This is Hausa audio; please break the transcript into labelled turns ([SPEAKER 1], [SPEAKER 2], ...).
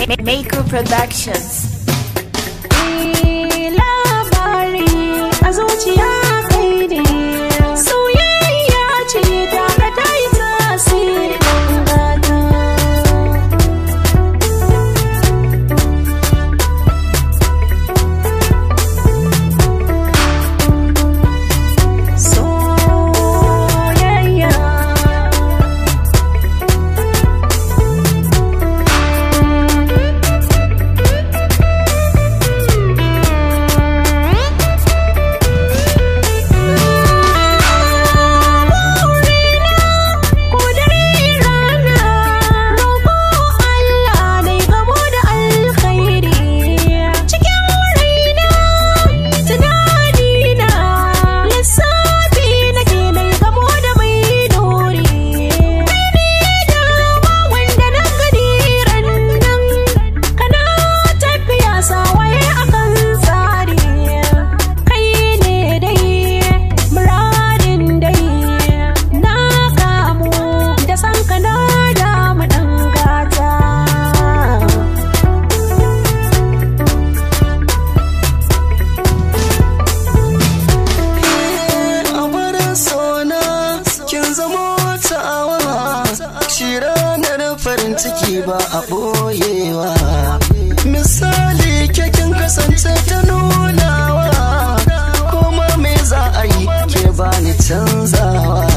[SPEAKER 1] Maker Productions.
[SPEAKER 2] Labari a zuciya kai ne, soyayya ce ta ga ta yi tasiri gata. Soyayya shi ranar farin ciki ba a ɓoyewa, misali kekin kasance ta nunawa, kuma me za a yi ke bani canzawa.